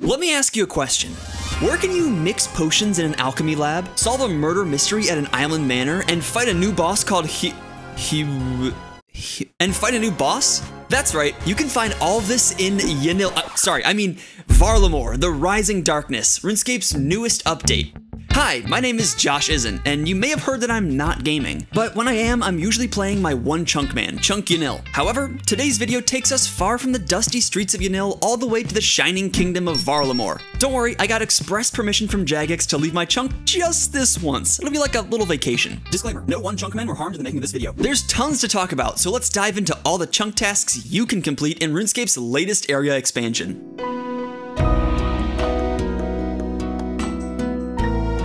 Let me ask you a question. Where can you mix potions in an alchemy lab, solve a murder mystery at an island manor, and fight a new boss called That's right, you can find all this in Yanille, Varlamore, the Rising Darkness, RuneScape's newest update. Hi, my name is Josh Isn't, and you may have heard that I'm not gaming, but when I am, I'm usually playing my one chunk man, Chunk Yanille. However, today's video takes us far from the dusty streets of Yanille all the way to the shining kingdom of Varlamore. Don't worry, I got express permission from Jagex to leave my chunk just this once. It'll be like a little vacation. Disclaimer, no one chunk men were harmed in the making of this video. There's tons to talk about, so let's dive into all the chunk tasks you can complete in RuneScape's latest area expansion.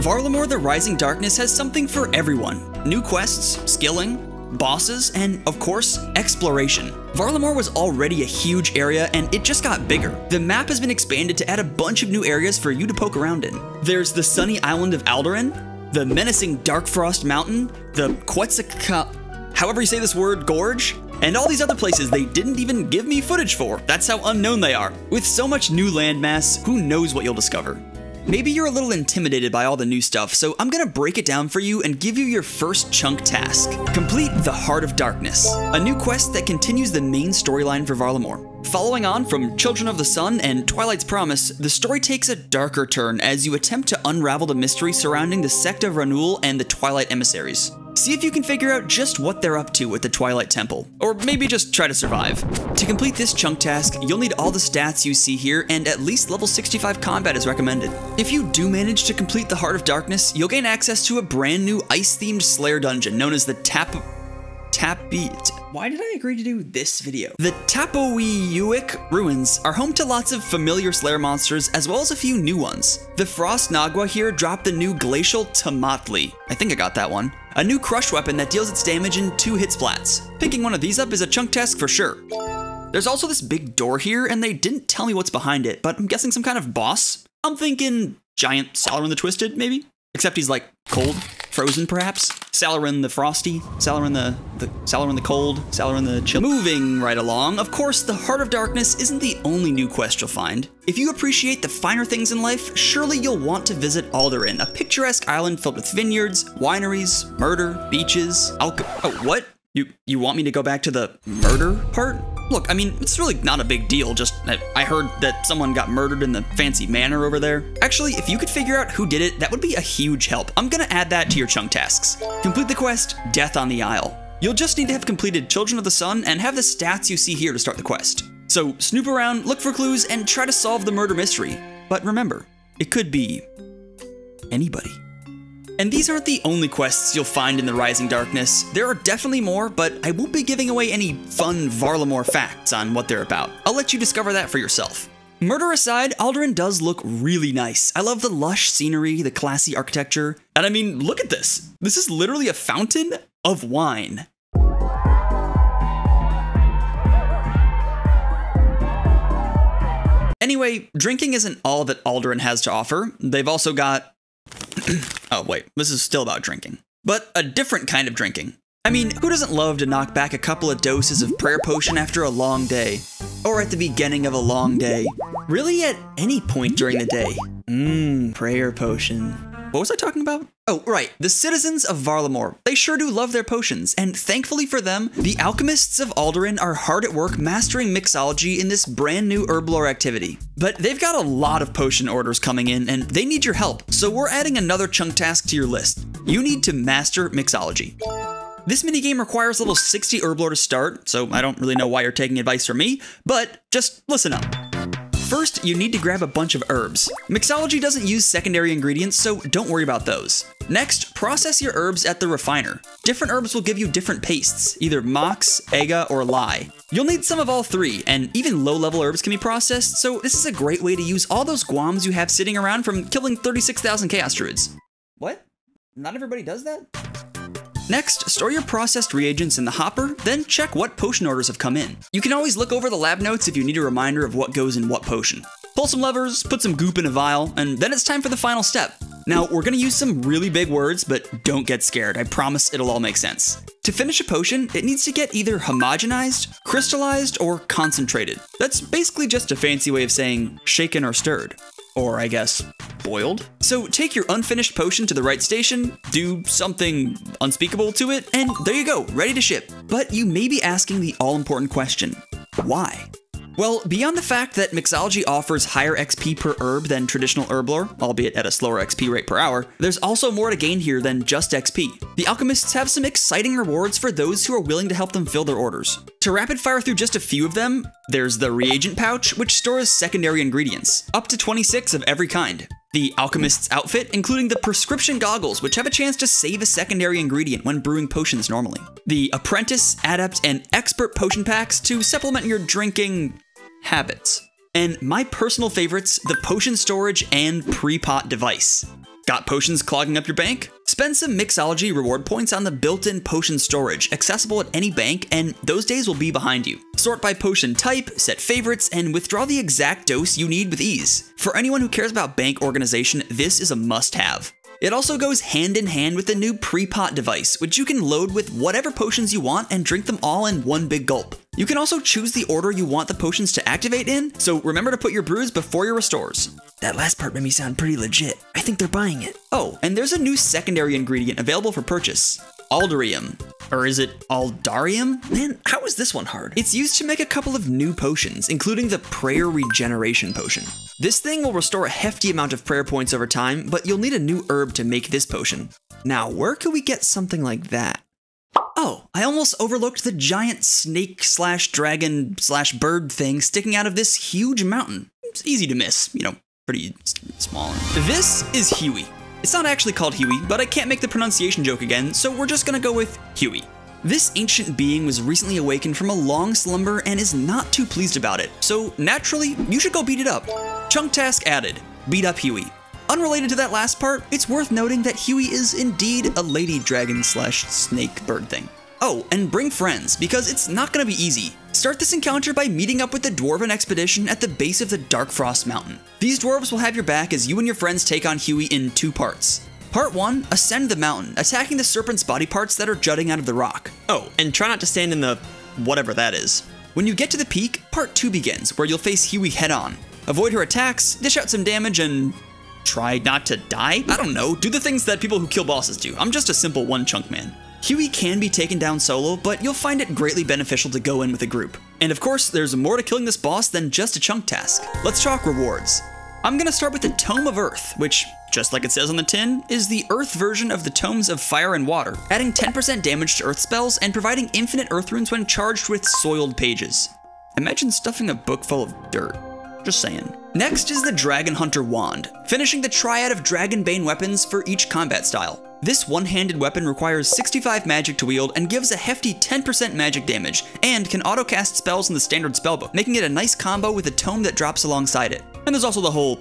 Varlamore the Rising Darkness has something for everyone. New quests, skilling, bosses, and of course, exploration. Varlamore was already a huge area and it just got bigger. The map has been expanded to add a bunch of new areas for you to poke around in. There's the sunny island of Aldarin, the menacing Darkfrost Mountain, the Quetzalcoatl, however you say this word, Gorge, and all these other places they didn't even give me footage for. That's how unknown they are. With so much new landmass, who knows what you'll discover. Maybe you're a little intimidated by all the new stuff, so I'm gonna break it down for you and give you your first chunk task. Complete the Heart of Darkness, a new quest that continues the main storyline for Varlamore. Following on from Children of the Sun and Twilight's Promise, the story takes a darker turn as you attempt to unravel the mystery surrounding the Sect of Ranul and the Twilight Emissaries. See if you can figure out just what they're up to with the Twilight Temple, or maybe just try to survive. To complete this chunk task, you'll need all the stats you see here, and at least level 65 combat is recommended. If you do manage to complete the Heart of Darkness, you'll gain access to a brand new ice-themed Slayer dungeon known as the Why did I agree to do this video? The Hueycoatl ruins are home to lots of familiar Slayer monsters as well as a few new ones. The Frost Nagua here dropped the new Glacial Tomatli. I think I got that one. A new crush weapon that deals its damage in 2 hit splats. Picking one of these up is a chunk task for sure. There's also this big door here and they didn't tell me what's behind it, but I'm guessing some kind of boss. I'm thinking giant Salarin the Twisted, maybe? Except he's like cold, frozen perhaps? Salarin the Frosty, Salarin the Cold, Salarin the Chill. Moving right along, of course, the Heart of Darkness isn't the only new quest you'll find. If you appreciate the finer things in life, surely you'll want to visit Aldarin, a picturesque island filled with vineyards, wineries, murder, beaches, oh, what? You want me to go back to the murder part? Look, I mean, it's really not a big deal, just I heard that someone got murdered in the fancy manor over there. Actually, if you could figure out who did it, that would be a huge help. I'm gonna add that to your chunk tasks. Complete the quest, Death on the Isle. You'll just need to have completed Children of the Sun and have the stats you see here to start the quest. So snoop around, look for clues, and try to solve the murder mystery. But remember, it could be anybody. And these aren't the only quests you'll find in the Rising Darkness. There are definitely more, but I won't be giving away any fun Varlamore facts on what they're about. I'll let you discover that for yourself. Murder aside, Aldarin does look really nice. I love the lush scenery, the classy architecture, and I mean, look at this. This is literally a fountain of wine. Anyway, drinking isn't all that Aldarin has to offer. They've also got oh wait, this is still about drinking. But a different kind of drinking. I mean, who doesn't love to knock back a couple of doses of prayer potion after a long day? Or at the beginning of a long day? Really at any point during the day? Prayer potion. What was I talking about? Oh, right, the citizens of Varlamore. They sure do love their potions, and thankfully for them, the alchemists of Aldarin are hard at work mastering mixology in this brand new Herblore activity. But they've got a lot of potion orders coming in, and they need your help, so we're adding another chunk task to your list. You need to master mixology. This minigame requires level 60 Herblore to start, so I don't really know why you're taking advice from me, but just listen up. First, you need to grab a bunch of herbs. Mixology doesn't use secondary ingredients, so don't worry about those. Next, process your herbs at the refiner. Different herbs will give you different pastes, either mox, ega, or lye. You'll need some of all three, and even low-level herbs can be processed, so this is a great way to use all those guams you have sitting around from killing 36,000 Chaos Druids. What? Not everybody does that? Next, store your processed reagents in the hopper, then check what potion orders have come in. You can always look over the lab notes if you need a reminder of what goes in what potion. Pull some levers, put some goop in a vial, and then it's time for the final step. Now, we're gonna use some really big words, but don't get scared. I promise it'll all make sense. To finish a potion, it needs to get either homogenized, crystallized, or concentrated. That's basically just a fancy way of saying shaken or stirred. Or, I guess, boiled? So take your unfinished potion to the right station, do something unspeakable to it, and there you go, ready to ship. But you may be asking the all-important question, why? Well, beyond the fact that mixology offers higher XP per herb than traditional Herblore, albeit at a slower XP rate per hour, there's also more to gain here than just XP. The alchemists have some exciting rewards for those who are willing to help them fill their orders. To rapid fire through just a few of them, there's the reagent pouch, which stores secondary ingredients, up to 26 of every kind. The alchemist's outfit, including the prescription goggles, which have a chance to save a secondary ingredient when brewing potions normally. The apprentice, adept, and expert potion packs to supplement your drinking habits. And my personal favorites, the potion storage and pre-pot device. Got potions clogging up your bank? Spend some mixology reward points on the built-in potion storage, accessible at any bank, and those days will be behind you. Sort by potion type, set favorites, and withdraw the exact dose you need with ease. For anyone who cares about bank organization, this is a must-have. It also goes hand in hand with the new pre-pot device, which you can load with whatever potions you want and drink them all in one big gulp. You can also choose the order you want the potions to activate in, so remember to put your brews before your restores. That last part made me sound pretty legit. I think they're buying it. Oh, and there's a new secondary ingredient available for purchase. Aldarium. Or is it Aldarium? Man, how is this one hard? It's used to make a couple of new potions, including the Prayer Regeneration Potion. This thing will restore a hefty amount of prayer points over time, but you'll need a new herb to make this potion. Now, where could we get something like that? Oh, I almost overlooked the giant snake/dragon/bird thing sticking out of this huge mountain. It's easy to miss, you know, pretty small. This is Huey. It's not actually called Huey, but I can't make the pronunciation joke again, so we're just gonna go with Huey. This ancient being was recently awakened from a long slumber and is not too pleased about it, so naturally, you should go beat it up. Chunk task added, beat up Huey. Unrelated to that last part, it's worth noting that Huey is indeed a lady dragon/snake bird thing. Oh, and bring friends, because it's not gonna be easy. Start this encounter by meeting up with the Dwarven expedition at the base of the Darkfrost Mountain. These dwarves will have your back as you and your friends take on Huey in 2 parts. Part 1, ascend the mountain, attacking the serpent's body parts that are jutting out of the rock. Oh, and try not to stand in the whatever that is. When you get to the peak, Part 2 begins, where you'll face Huey head-on. Avoid her attacks, dish out some damage, and try not to die? I don't know, do the things that people who kill bosses do. I'm just a simple one-chunk man. Huey can be taken down solo, but you'll find it greatly beneficial to go in with a group. And of course, there's more to killing this boss than just a chunk task. Let's talk rewards. I'm gonna start with the Tome of Earth, which, just like it says on the tin, is the Earth version of the Tomes of Fire and Water, adding 10% damage to Earth spells and providing infinite Earth runes when charged with soiled pages. Imagine stuffing a book full of dirt. Just saying. Next is the Dragon Hunter Wand, finishing the triad of Dragonbane weapons for each combat style. This one-handed weapon requires 65 magic to wield and gives a hefty 10% magic damage, and can auto-cast spells in the standard spellbook, making it a nice combo with a tome that drops alongside it. And there's also the whole,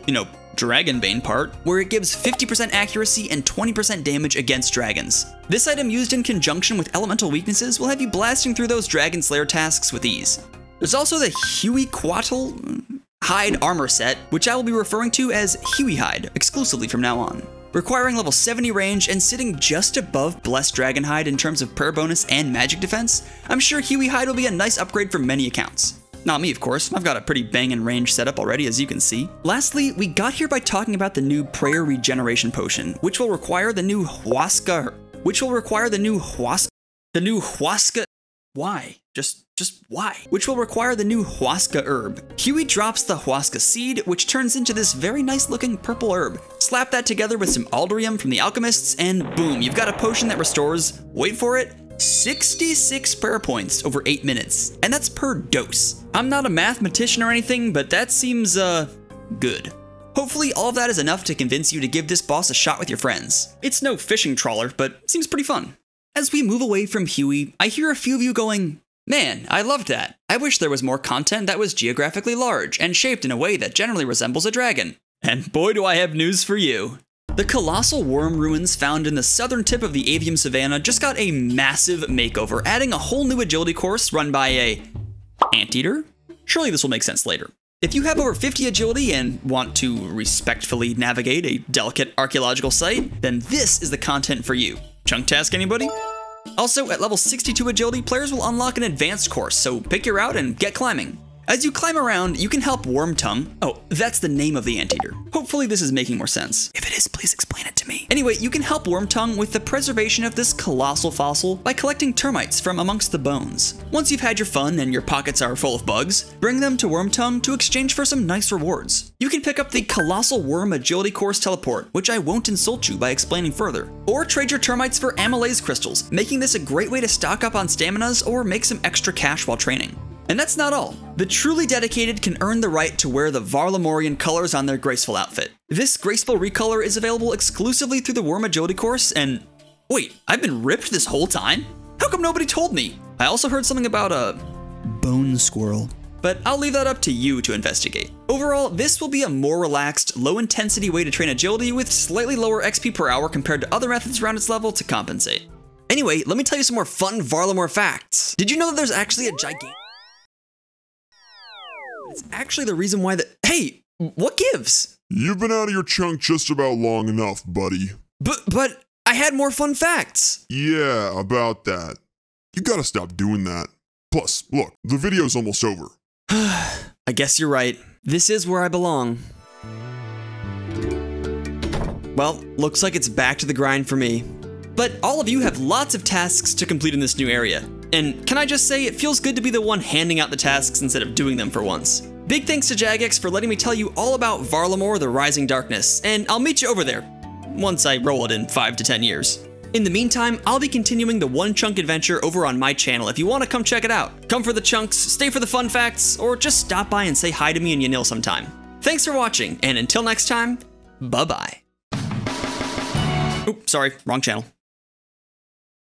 Dragonbane part, where it gives 50% accuracy and 20% damage against dragons. This item used in conjunction with elemental weaknesses will have you blasting through those Dragon Slayer tasks with ease. There's also the Hueycoatl Hide armor set, which I will be referring to as Huey Hide exclusively from now on. Requiring level 70 range and sitting just above Blessed Dragonhide in terms of prayer bonus and magic defense, I'm sure Huey Hide will be a nice upgrade for many accounts. Not me, of course. I've got a pretty bangin' range setup already, as you can see. Lastly, we got here by talking about the new Prayer Regeneration Potion, which will require the new Huasca. Why? Just why? Which will require the new Huasca herb. Huey drops the Huasca seed, which turns into this very nice looking purple herb. Slap that together with some Aldarium from the alchemists, and boom, you've got a potion that restores, wait for it, 66 prayer points over 8 minutes. And that's per dose. I'm not a mathematician or anything, but that seems, good. Hopefully all of that is enough to convince you to give this boss a shot with your friends. It's no fishing trawler, but seems pretty fun. As we move away from Huey, I hear a few of you going, "Man, I loved that. I wish there was more content that was geographically large and shaped in a way that generally resembles a dragon." And boy do I have news for you. The colossal worm ruins found in the southern tip of the Avium Savannah just got a massive makeover, adding a whole new agility course run by a anteater? Surely this will make sense later. If you have over 50 agility and want to respectfully navigate a delicate archaeological site, then this is the content for you. Chunk task, anybody? Also, at level 62 agility, players will unlock an advanced course, so pick your route and get climbing. As you climb around, you can help Wormtongue. Oh, that's the name of the anteater. Hopefully this is making more sense. If it is, please explain it to me. Anyway, you can help Wormtongue with the preservation of this colossal fossil by collecting termites from amongst the bones. Once you've had your fun and your pockets are full of bugs, bring them to Wormtongue to exchange for some nice rewards. You can pick up the Colossal Worm Agility Course Teleport, which I won't insult you by explaining further. Or trade your termites for amylase crystals, making this a great way to stock up on staminas or make some extra cash while training. And that's not all. The truly dedicated can earn the right to wear the Varlamorean colors on their graceful outfit. This graceful recolor is available exclusively through the Worm Agility course, and wait, I've been ripped this whole time? How come nobody told me? I also heard something about a bone squirrel, but I'll leave that up to you to investigate. Overall, this will be a more relaxed, low-intensity way to train agility with slightly lower XP per hour compared to other methods around its level to compensate. Anyway, let me tell you some more fun Varlamore facts. Did you know that there's actually a gigantic... It's actually the reason why hey, what gives? You've been out of your chunk just about long enough, buddy. But I had more fun facts. Yeah, about that. You gotta stop doing that. Plus, look, the video's almost over. I guess you're right. This is where I belong. Well, looks like it's back to the grind for me. But all of you have lots of tasks to complete in this new area. And can I just say, it feels good to be the one handing out the tasks instead of doing them for once. Big thanks to Jagex for letting me tell you all about Varlamore the Rising Darkness, and I'll meet you over there, once I roll it in 5 to 10 years. In the meantime, I'll be continuing the One Chunk adventure over on my channel if you want to come check it out. Come for the chunks, stay for the fun facts, or just stop by and say hi to me and Yanille sometime. Thanks for watching, and until next time, bye-bye. Oops, sorry, wrong channel.